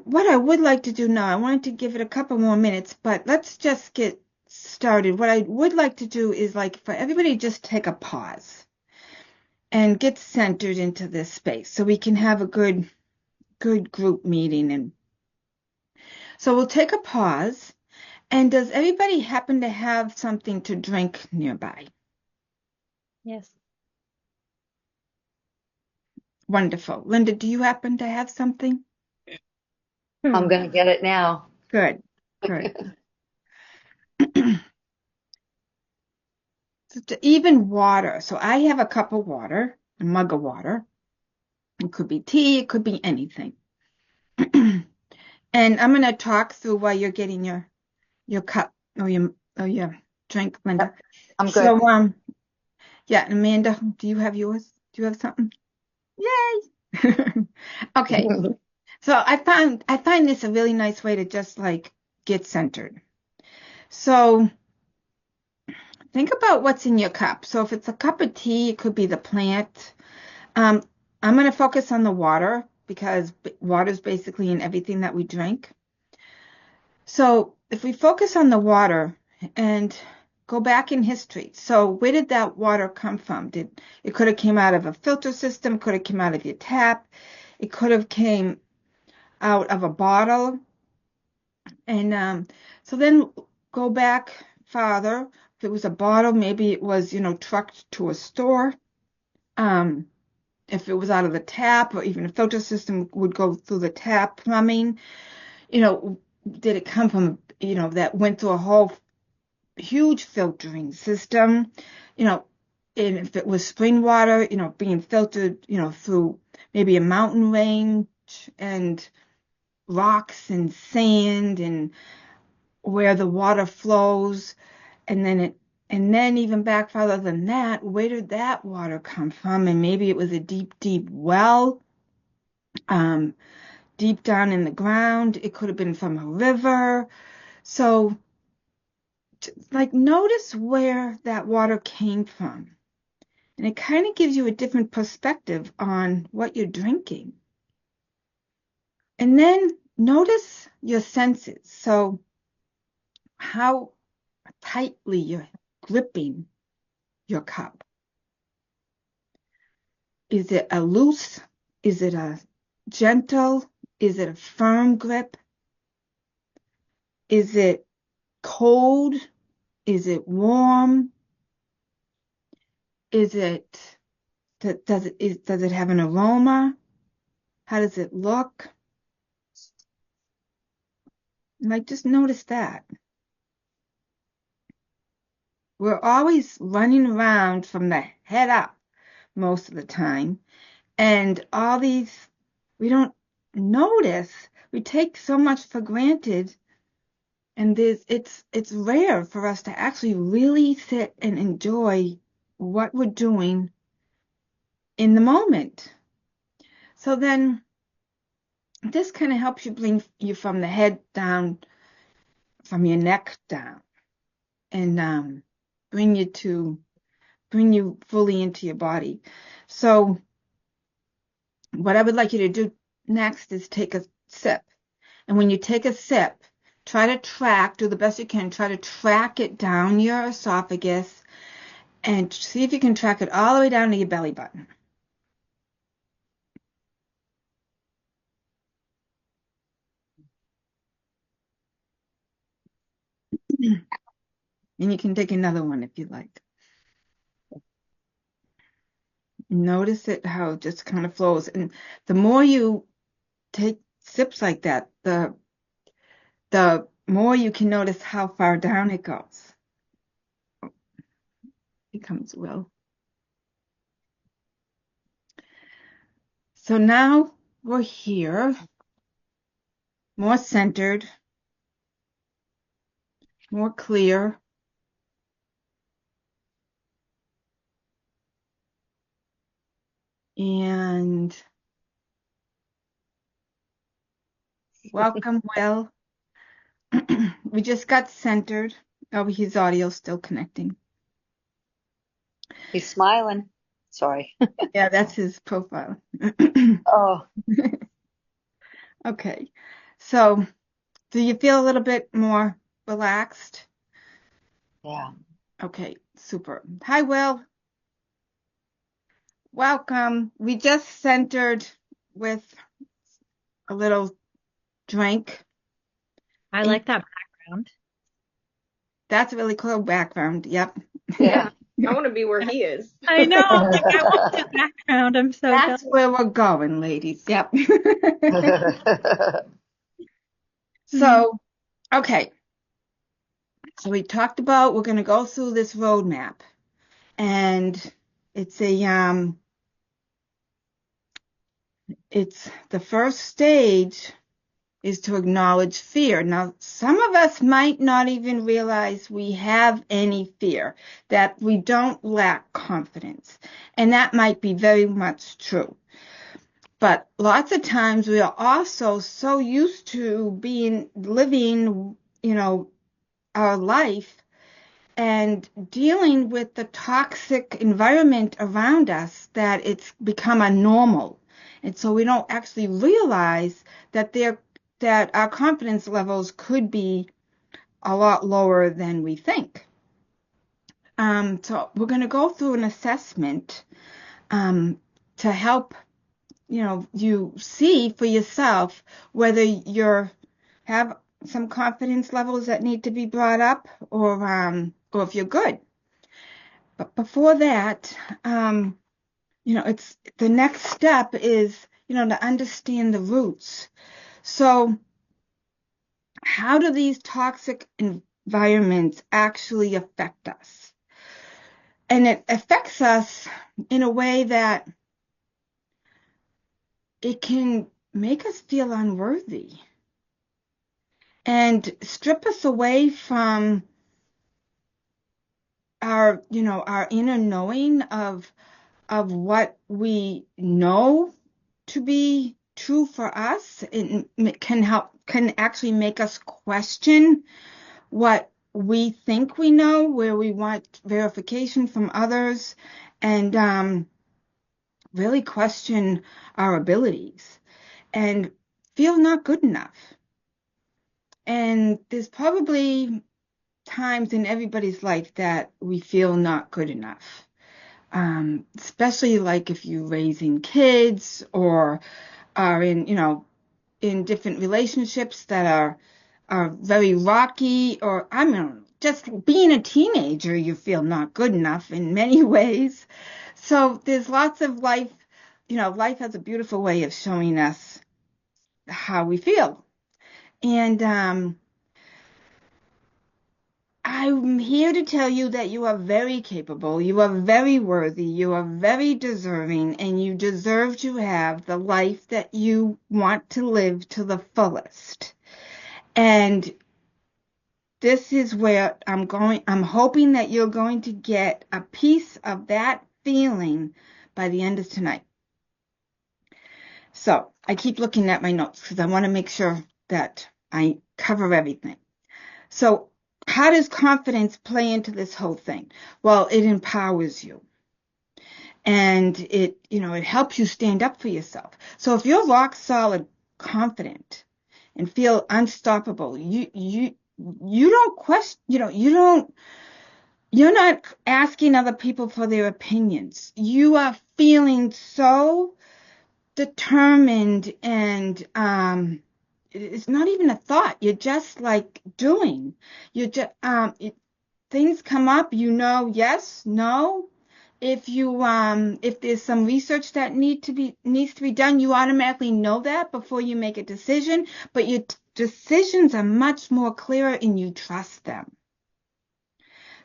what I would like to do now, I wanted to give it a couple more minutes, but let's just get started. What I would like to do is like for everybody just take a pause and get centered into this space so we can have a good group meeting. And so we'll take a pause. And does everybody happen to have something to drink nearby? Yes. Wonderful. Linda, do you happen to have something? I'm Hmm. going to get it now. Good, good. Even water. So I have a cup of water, a mug of water. It could be tea, it could be anything. And I'm going to talk through while you're getting your cup or your drink, Linda. Yep, I'm good. So yeah, Amanda, do you have yours? Do you have something? Yay! Okay. So I find this a really nice way to just like get centered. So think about what's in your cup. So if it's a cup of tea, it could be the plant. Um, I'm going to focus on the water because water is basically in everything that we drink. So if we focus on the water and go back in history, so where did that water come from? It could have came out of a filter system, could have came out of your tap, it could have came out of a bottle. And so then go back farther. If it was a bottle, maybe it was, trucked to a store. Um, if it was out of the tap or even a filter system would go through the tap plumbing, did it come from, that went through a whole huge filtering system, you know, and if it was spring water, being filtered, through maybe a mountain range and rocks and sand and where the water flows, and then even back farther than that, where did that water come from? And maybe it was a deep, deep well, um, deep down in the ground. It could have been from a river. So, like, notice where that water came from. And it kind of gives you a different perspective on what you're drinking. And then notice your senses. So, how tightly you're gripping your cup. Is it a loose? Is it a gentle? Is it a firm grip? Is it cold? Is it warm? Is it does it have an aroma? How does it look? Like just notice that. We're always running around from the head up most of the time, and all these we don't notice. We take so much for granted. And it's rare for us to actually really sit and enjoy what we're doing in the moment. So then this kind of helps you bring you from the head down, from your neck down, and bring you fully into your body. So what I would like you to do next is take a sip. And when you take a sip, do the best you can, try to track it down your esophagus and see if you can track it all the way down to your belly button. And you can take another one if you like. Notice it how it just kind of flows. And the more you take sips like that, the more you can notice how far down it goes. It becomes well. So now we're here, more centered, more clear. And welcome, Will. We just got centered. Oh, his audio's still connecting. He's smiling. Sorry. Yeah, that's his profile. Oh, Okay. So, do you feel a little bit more relaxed? Yeah. Okay, super. Hi, Will. Welcome. We just centered with a little drink. I like that background. That's a really cool background. Yep. Yeah. I want to be where he is. I know. I'm like, I want that background. I'm so That's jealous. where we're going, ladies. Yep. Mm-hmm. So, okay. So we talked about we're going to go through this roadmap, and it's it's the first stage is to acknowledge fear. Now, some of us might not even realize we have any fear, that we don't lack confidence, and that might be very much true. But lots of times we are also so used to living, our life and dealing with the toxic environment around us that it's become a normal. And so we don't actually realize that our confidence levels could be a lot lower than we think. So we're going to go through an assessment to help you see for yourself whether you're have some confidence levels that need to be brought up or if you're good. But before that, it's the next step is, to understand the roots. So how do these toxic environments actually affect us? And it affects us in a way that it can make us feel unworthy and strip us away from our inner knowing of what we know to be true for us. It can actually make us question what we think we know, where we want verification from others, and really question our abilities and feel not good enough. And there's probably times in everybody's life that we feel not good enough. Especially like if you're raising kids or are in different relationships that are very rocky, or I mean, just being a teenager, you feel not good enough in many ways. So there's lots of life, life has a beautiful way of showing us how we feel. And I'm here to tell you that you are very capable, you are very worthy, you are very deserving, and you deserve to have the life that you want to live to the fullest. And this is where I'm hoping that you're going to get a piece of that feeling by the end of tonight. So I keep looking at my notes because I want to make sure that I cover everything. So how does confidence play into this whole thing? Well, it empowers you. And it helps you stand up for yourself. So if you're rock solid confident and feel unstoppable, you don't question, you're not asking other people for their opinions. You are feeling so determined and it's not even a thought. You're just like doing. You just things come up, yes, no. If there's some research that needs to be done, you automatically know that before you make a decision, but your decisions are much more clearer and you trust them.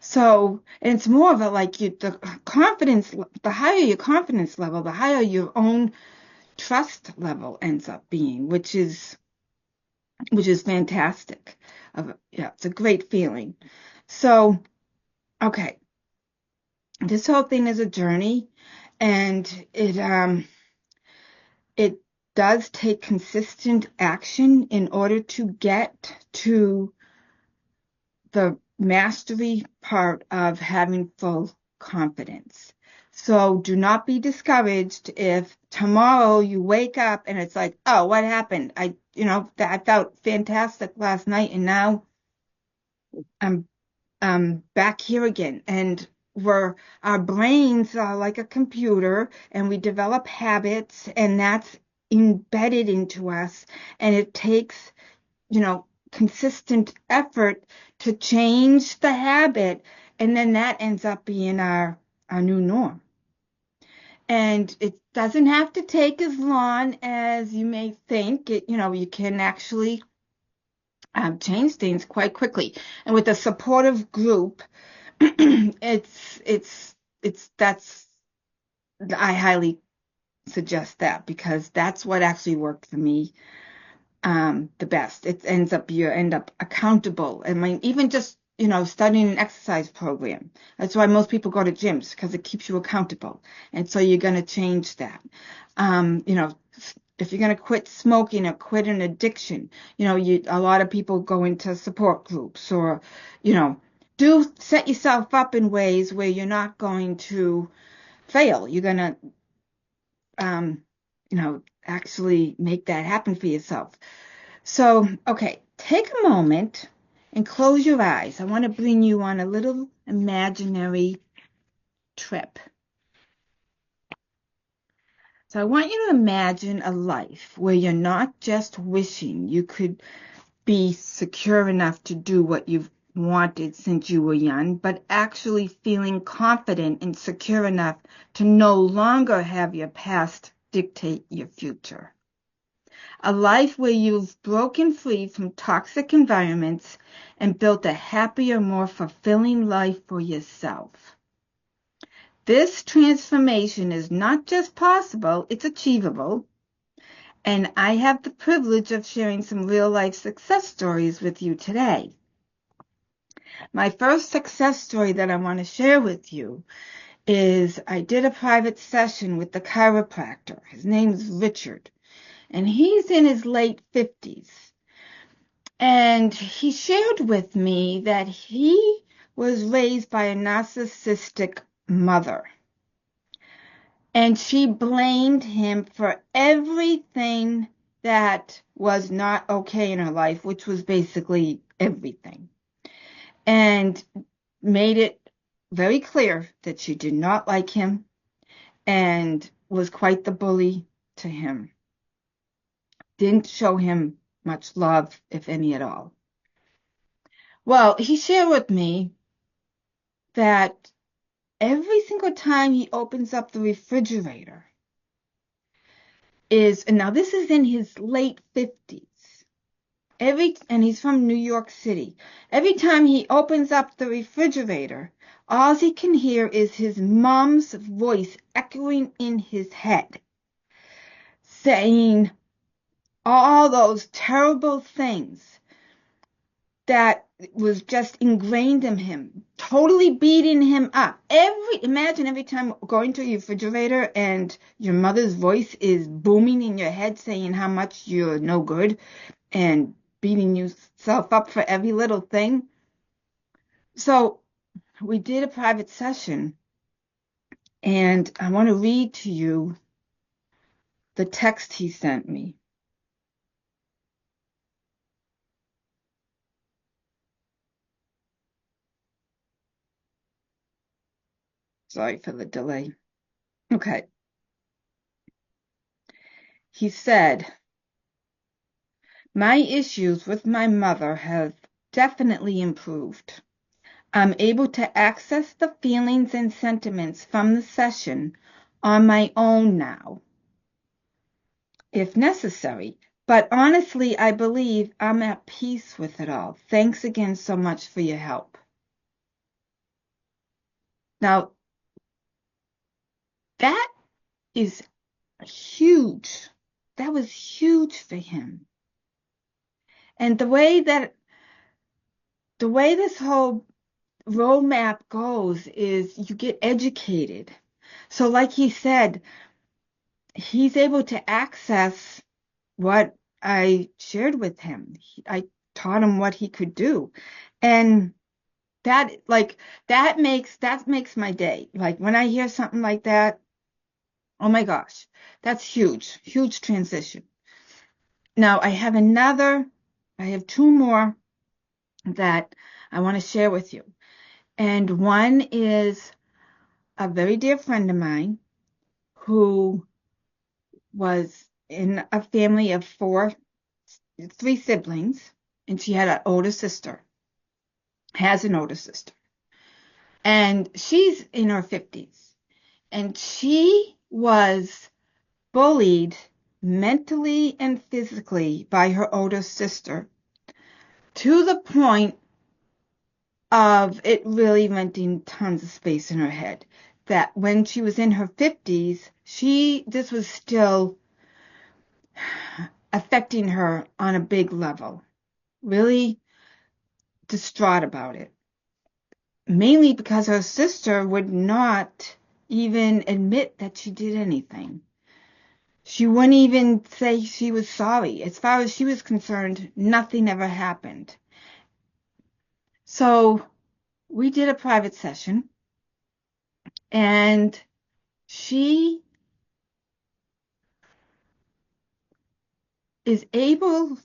So it's more of a the confidence, the higher your confidence level, the higher your own trust level ends up being, which is fantastic. It's a great feeling. So, okay, this whole thing is a journey, and it does take consistent action in order to get to the mastery part of having full confidence. So do not be discouraged if tomorrow you wake up and it's like, oh, what happened? I felt fantastic last night and now I'm back here again. And our brains are like a computer and we develop habits and that's embedded into us. And it takes, consistent effort to change the habit. And then that ends up being our new norm. And it doesn't have to take as long as you may think. You can actually change things quite quickly. And with a supportive group, that's I highly suggest that because that's what actually worked for me the best. You end up accountable. I mean, even just studying an exercise program. That's why most people go to gyms because it keeps you accountable. And so you're going to change that. If you're going to quit smoking or quit an addiction, a lot of people go into support groups or, do set yourself up in ways where you're not going to fail. You're going to, actually make that happen for yourself. So, okay, take a moment and close your eyes. I want to bring you on a little imaginary trip. So I want you to imagine a life where you're not just wishing you could be secure enough to do what you've wanted since you were young, but actually feeling confident and secure enough to no longer have your past dictate your future. A life where you've broken free from toxic environments and built a happier, more fulfilling life for yourself. This transformation is not just possible, it's achievable. And I have the privilege of sharing some real life success stories with you today. My first success story that I want to share with you is I did a private session with the chiropractor. His name is Richard, and he's in his late 50s. And he shared with me that he was raised by a narcissistic mother. And she blamed him for everything that was not okay in her life, which was basically everything. And made it very clear that she did not like him and was quite the bully to him. Didn't show him much love, if any at all. Well, he shared with me that every single time he opens up the refrigerator now this is in his late 50s. And he's from New York City. Every time he opens up the refrigerator, all he can hear is his mom's voice echoing in his head, saying all those terrible things that was just ingrained in him, totally beating him up. Imagine every time going to your refrigerator and your mother's voice is booming in your head saying how much you're no good and beating yourself up for every little thing. So we did a private session, and I want to read to you the text he sent me. Sorry for the delay. Okay. He said, my issues with my mother have definitely improved. I'm able to access the feelings and sentiments from the session on my own now, if necessary. But honestly, I believe I'm at peace with it all. Thanks again so much for your help. Now, that is huge. That was huge for him. And the way this whole roadmap goes is you get educated. So like he said, he's able to access what I shared with him. I taught him what he could do. And that makes my day. Like when I hear something like that, oh my gosh, that's huge, huge transition. Now I have two more that I want to share with you. And one is a very dear friend of mine who was in a family of three siblings, and she had an older sister, has an older sister. And she's in her 50s. And she was bullied mentally and physically by her older sister to the point of it really renting tons of space in her head. That when she was in her 50s, this was still affecting her on a big level. Really distraught about it. Mainly because her sister would not even admit that she did anything. She wouldn't even say she was sorry. As far as she was concerned, nothing ever happened. So we did a private session, and she is able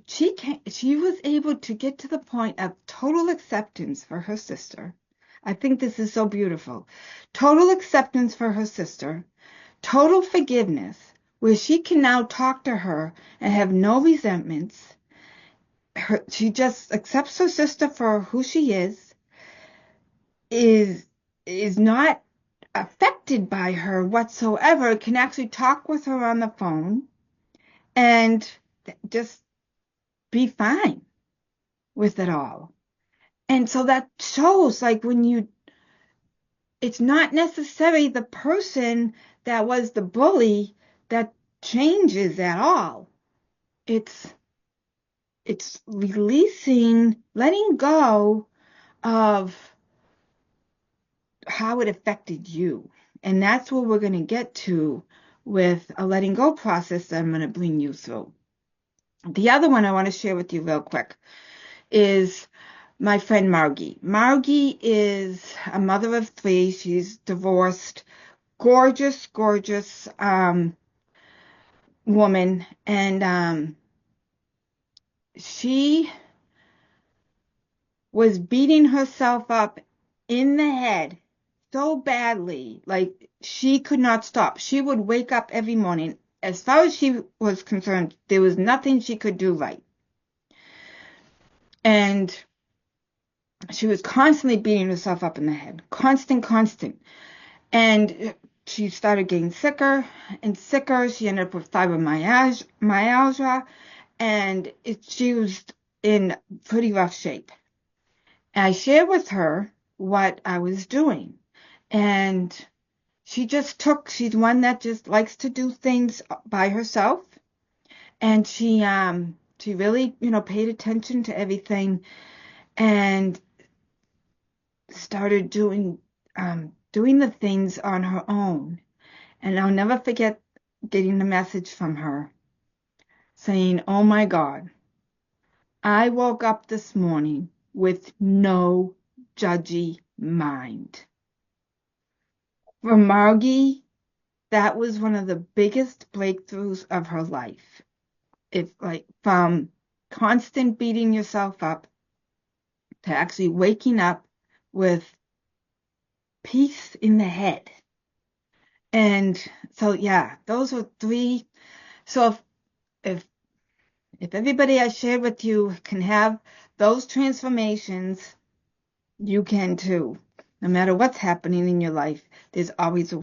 she was able to get to the point of total acceptance for her sister. I think this is so beautiful. Total acceptance for her sister, total forgiveness, where she can now talk to her and have no resentments. She just accepts her sister for who she is not affected by her whatsoever, can actually talk with her on the phone and just be fine with it all. And so that shows, like, it's not necessarily the person that was the bully that changes at all. It's releasing, letting go of how it affected you. And that's what we're going to get to with a letting go process that I'm going to bring you through. The other one I want to share with you real quick is my friend Margie. Margie is a mother of three. She's divorced. Gorgeous, gorgeous woman. And she was beating herself up in the head so badly, like she could not stop. She would wake up every morning. As far as she was concerned, there was nothing she could do right. And she was constantly beating herself up in the head. Constant. And she started getting sicker and sicker. She ended up with fibromyalgia, and she was in pretty rough shape. And I shared with her what I was doing. And she's one that just likes to do things by herself. And she really, paid attention to everything and started doing the things on her own. And I'll never forget getting the message from her saying, "Oh my God, I woke up this morning with no judgy mind." For Margie, that was one of the biggest breakthroughs of her life. From constant beating yourself up to actually waking up with peace in the head. And so, yeah, those are three. So if everybody I shared with you can have those transformations, you can too. No matter what's happening in your life, there's always a